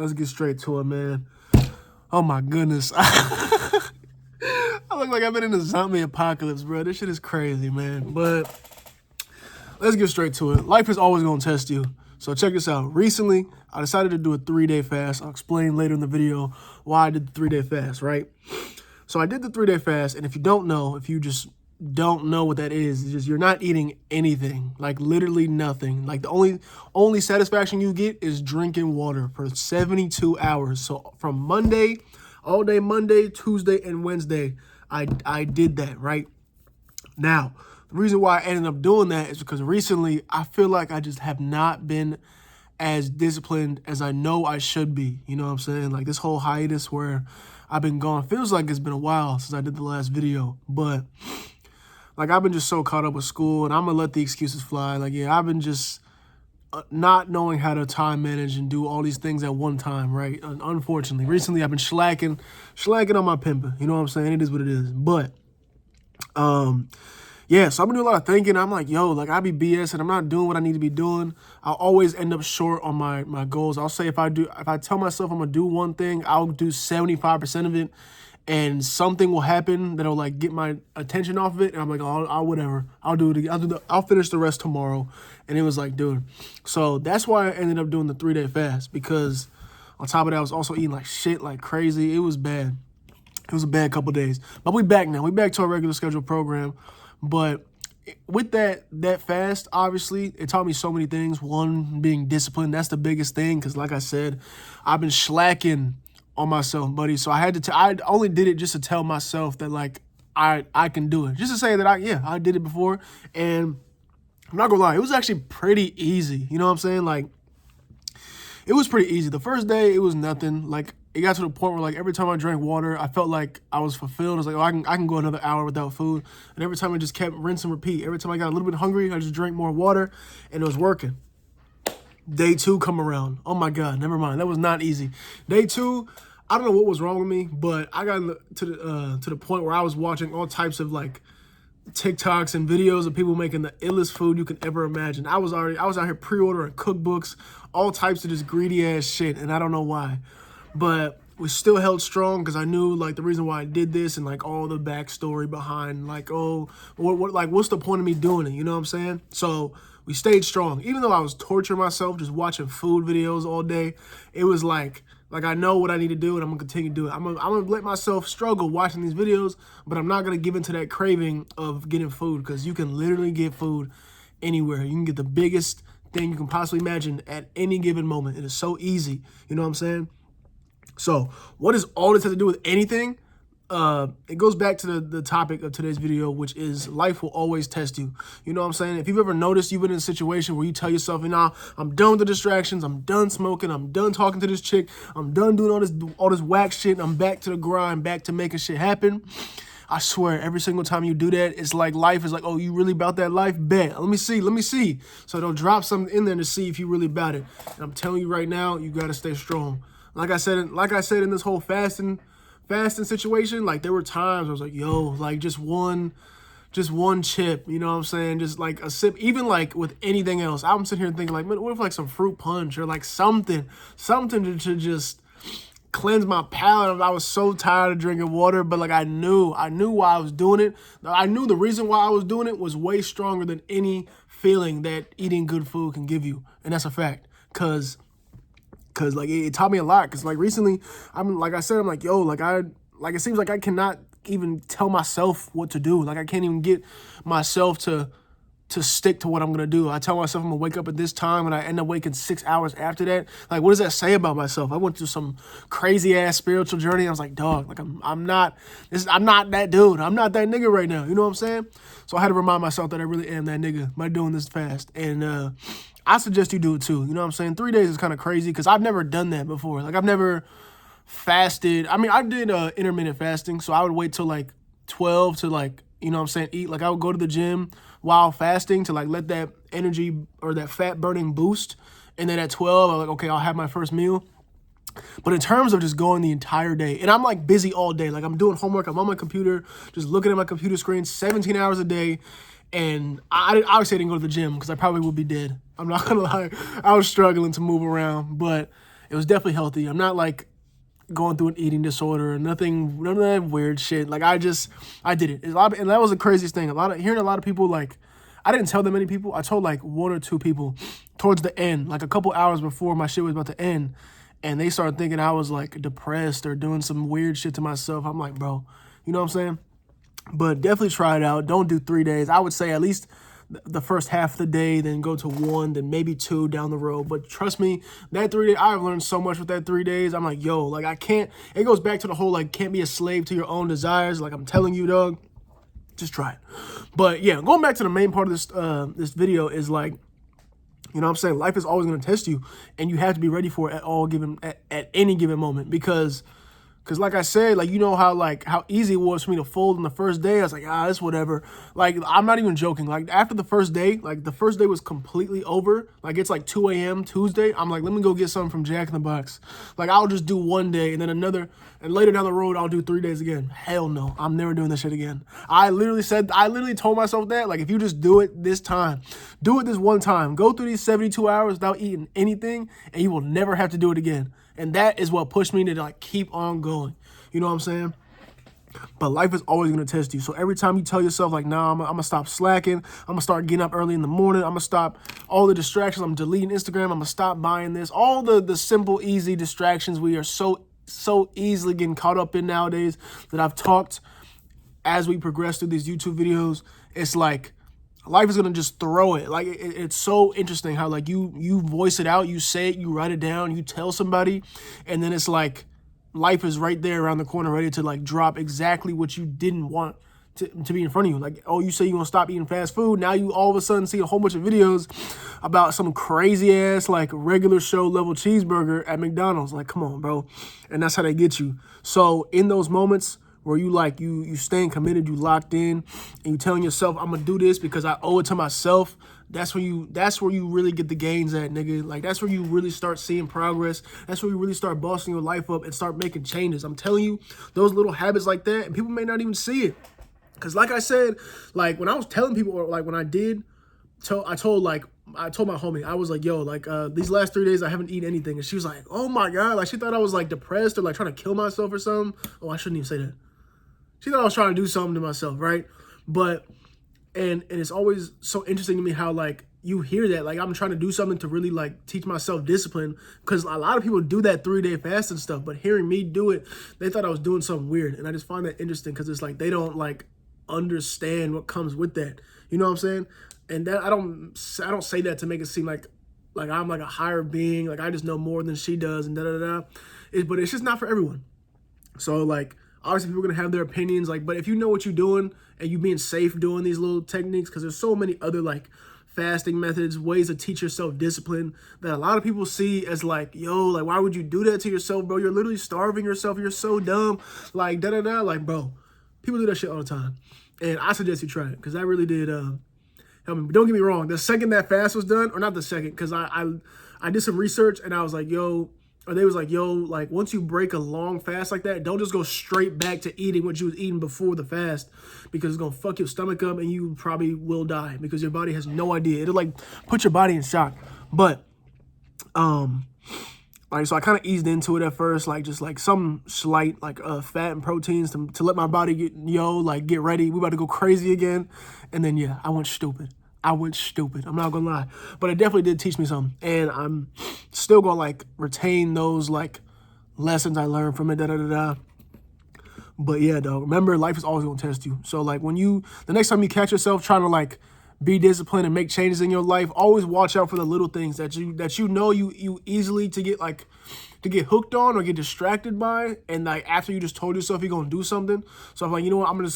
let's get straight to it, man. Oh my goodness. I look like I've been in a zombie apocalypse, bro. This shit is crazy, man. But let's get straight to it. Life is always gonna test you. So check this out. Recently, I decided to do a 3-day fast. I'll explain later in the video why I did the 3-day fast, right? So I did the 3-day fast, and if you don't know, if you just don't know what that is, it's just you're not eating anything, like literally nothing. Like the only satisfaction you get is drinking water for 72 hours. So from Monday, all day Monday, Tuesday, and Wednesday, I did that, right? Now, the reason why I ended up doing that is because recently I feel like I just have not been as disciplined as I know I should be. You know what I'm saying? Like this whole hiatus where I've been gone feels like it's been a while since I did the last video, but like I've been just so caught up with school, and I'm gonna let the excuses fly. Like, yeah, I've been just not knowing how to time manage and do all these things at one time, right? Unfortunately, recently I've been slacking on my pimping. You know what I'm saying? It is what it is. But yeah, so I've been doing a lot of thinking. I'm like, yo, like I be BS and I'm not doing what I need to be doing. I'll always end up short on my goals. I'll say if I tell myself I'm gonna do one thing, I'll do 75% of it, and something will happen that'll like get my attention off of it, and I'm like, oh, I'll whatever, I'll do it again. I'll finish the rest tomorrow. And it was like, dude. So that's why I ended up doing the 3-day fast, because on top of that, I was also eating like shit, like crazy. It was bad. It was a bad couple days. But we back now. We back to our regular scheduled program. But with that fast, obviously, it taught me so many things. One, being disciplined. That's the biggest thing, because like I said, I've been slacking on myself, buddy. So I only did it just to tell myself that like I can do it. Just to say that I did it before. And I'm not gonna lie, it was actually pretty easy. You know what I'm saying? Like, it was pretty easy. The first day, it was nothing. Like, it got to the point where like every time I drank water, I felt like I was fulfilled. I was like, oh, I can go another hour without food. And every time I just kept rinse and repeat. Every time I got a little bit hungry, I just drank more water, and it was working. Day 2 come around. Oh my God, never mind. That was not easy. Day 2, I don't know what was wrong with me, but I got to the point where I was watching all types of like TikToks and videos of people making the illest food you can ever imagine. I was out here pre-ordering cookbooks, all types of just greedy ass shit, and I don't know why. But we still held strong because I knew like the reason why I did this and like all the backstory behind like, oh, what's the point of me doing it? You know what I'm saying? So we stayed strong. Even though I was torturing myself just watching food videos all day, it was like I know what I need to do, and I'm gonna continue to do it. I'm gonna let myself struggle watching these videos, but I'm not gonna give into that craving of getting food, because you can literally get food anywhere. You can get the biggest thing you can possibly imagine at any given moment. It is so easy. You know what I'm saying? So what does all this have to do with anything? It goes back to the topic of today's video, which is life will always test you. You know what I'm saying? If you've ever noticed you've been in a situation where you tell yourself, nah, I'm done with the distractions, I'm done smoking, I'm done talking to this chick, I'm done doing all this whack shit, I'm back to the grind, back to making shit happen. I swear, every single time you do that, it's like life is like, oh, you really about that life? Bet. Let me see. So they'll drop something in there to see if you really about it. And I'm telling you right now, you gotta stay strong. Like I said in this whole fasting situation, like there were times I was like, yo, like just one chip, you know what I'm saying? Just like a sip. Even like with anything else, I'm sitting here thinking like, man, what if like some fruit punch or like something to just cleanse my palate. I was so tired of drinking water, but like I knew why I was doing it. I knew the reason why I was doing it was way stronger than any feeling that eating good food can give you. And that's a fact. Cause like it taught me a lot. Cause like recently, I'm like yo, like it seems like I cannot even tell myself what to do. Like I can't even get myself to stick to what I'm gonna do. I tell myself I'm gonna wake up at this time, and I end up waking 6 hours after that. Like, what does that say about myself? I went through some crazy ass spiritual journey. I was like, dog, like I'm not that dude. I'm not that nigga right now. You know what I'm saying? So I had to remind myself that I really am that nigga by doing this fast. And I suggest you do it too. You know what I'm saying? 3 days is kind of crazy because I've never done that before. Like I've never fasted. I mean, I did intermittent fasting, so I would wait till like 12 to like, you know what I'm saying, eat. Like I would go to the gym while fasting to like let that energy or that fat burning boost. And then at 12, I'm like, okay, I'll have my first meal. But in terms of just going the entire day, and I'm like busy all day. Like I'm doing homework, I'm on my computer, just looking at my computer screen 17 hours a day. And I obviously didn't go to the gym because I probably would be dead. I'm not gonna lie. I was struggling to move around, but it was definitely healthy. I'm not like going through an eating disorder or nothing, none of that weird shit. Like I did it. And that was the craziest thing. Hearing a lot of people like, I didn't tell that many people. I told like 1 or 2 people towards the end, like a couple hours before my shit was about to end. And they started thinking I was like depressed or doing some weird shit to myself. I'm like, bro, you know what I'm saying? But definitely try it out. Don't do 3 days. I would say at least the first half of the day, then go to 1, then maybe 2 down the road. But trust me, that 3 days, I've learned so much with that 3 days. I'm like, yo, like I can't, it goes back to the whole like can't be a slave to your own desires. Like I'm telling you, dog, just try it. But yeah, going back to the main part of this video is like, you know what I'm saying? Life is always going to test you, and you have to be ready for it at any given moment, because like I said, like, you know how easy it was for me to fold on the first day. I was like, it's whatever. Like, I'm not even joking. Like, after the first day, like, the first day was completely over. Like, it's like 2 a.m. Tuesday. I'm like, let me go get something from Jack in the Box. Like, I'll just do 1 day, and then another, and later down the road, I'll do 3 days again. Hell no. I'm never doing this shit again. I literally told myself that, like, if you just do it this time, do it this one time, go through these 72 hours without eating anything, and you will never have to do it again. And that is what pushed me to like keep on going. You know what I'm saying? But life is always going to test you. So every time you tell yourself like, nah, I'm going to stop slacking. I'm going to start getting up early in the morning. I'm going to stop all the distractions. I'm deleting Instagram. I'm going to stop buying this. All the simple, easy distractions we are so easily getting caught up in nowadays that I've talked as we progress through these YouTube videos. It's like, life is going to just throw it. Like, it's so interesting how, like, you voice it out, you say it, you write it down, you tell somebody, and then it's like life is right there around the corner ready to, like, drop exactly what you didn't want to be in front of you. Like, oh, you say you're going to stop eating fast food. Now you all of a sudden see a whole bunch of videos about some crazy-ass, like, regular show-level cheeseburger at McDonald's. Like, come on, bro. And that's how they get you. So in those moments where you like, you staying committed, you locked in, and you telling yourself, I'm gonna do this because I owe it to myself, that's where you really get the gains at, nigga. Like, that's where you really start seeing progress. That's where you really start bossing your life up and start making changes. I'm telling you, those little habits like that, and people may not even see it. Because like I said, like, when I was telling people, or like when I did, I told my homie, I was like, yo, like, these last 3 days I haven't eaten anything. And she was like, oh my God. Like, she thought I was like depressed or like trying to kill myself or something. Oh, I shouldn't even say that. She thought I was trying to do something to myself, right? But, and it's always so interesting to me how, like, you hear that, like, I'm trying to do something to really, like, teach myself discipline, because a lot of people do that 3-day fast and stuff, but hearing me do it, they thought I was doing something weird, and I just find that interesting, because it's like, they don't, like, understand what comes with that, you know what I'm saying? And that, I don't say that to make it seem like I'm, like, a higher being, like, I just know more than she does, and da-da-da, but it's just not for everyone. So, like, obviously, people are going to have their opinions, like, but if you know what you're doing and you being safe doing these little techniques, because there's so many other, like, fasting methods, ways to teach yourself discipline that a lot of people see as, like, yo, like, why would you do that to yourself, bro? You're literally starving yourself. You're so dumb. Like, da-da-da. Like, bro, people do that shit all the time. And I suggest you try it, because that really did help me. But don't get me wrong. The second that fast was done, or not the second, because I did some research, and I was like, yo, or they was like, yo, like, once you break a long fast like that, don't just go straight back to eating what you was eating before the fast, because it's going to fuck your stomach up and you probably will die, because your body has no idea. It'll, like, put your body in shock. But, like, so I kind of eased into it at first, like, just, like, some slight, like, fat and proteins to let my body get ready. We about to go crazy again. And then, yeah, I went stupid. I'm not gonna lie. But it definitely did teach me something. And I'm still gonna, like, retain those, like, lessons I learned from it, da-da-da-da. But yeah, dog, remember, life is always gonna test you. So, like, the next time you catch yourself trying to, like, be disciplined and make changes in your life, always watch out for the little things that you know you easily to get hooked on or get distracted by. And, like, after you just told yourself you're gonna do something. So I'm like, you know what, I'm gonna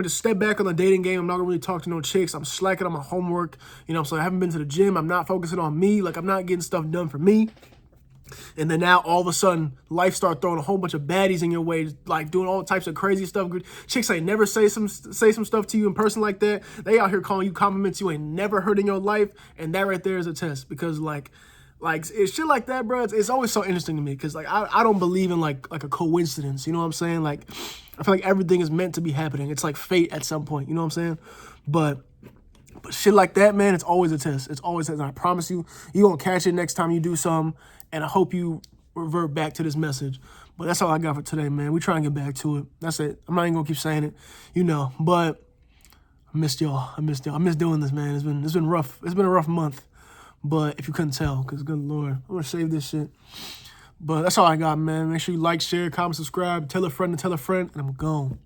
just step back on the dating game. I'm not gonna really talk to no chicks. I'm slacking on my homework. You know, so I haven't been to the gym. I'm not focusing on me. Like, I'm not getting stuff done for me. And then now all of a sudden, life start throwing a whole bunch of baddies in your way, like doing all types of crazy stuff. Chicks ain't never say some stuff to you in person like that. They out here calling you compliments you ain't never heard in your life, and that right there is a test. Because like it's shit like that, bro. It's always so interesting to me, because like I don't believe in like a coincidence. You know what I'm saying? Like, I feel like everything is meant to be happening. It's like fate at some point. You know what I'm saying? But But shit like that, man, it's always a test. It's always a test. And I promise you, you're going to catch it next time you do something. And I hope you revert back to this message. But that's all I got for today, man. We try and get back to it. That's it. I'm not even going to keep saying it, But I missed y'all. I miss doing this, man. It's been rough. It's been a rough month. But if you couldn't tell, because good Lord, I'm going to save this shit. But that's all I got, man. Make sure you like, share, comment, subscribe, tell a friend, and I'm gone.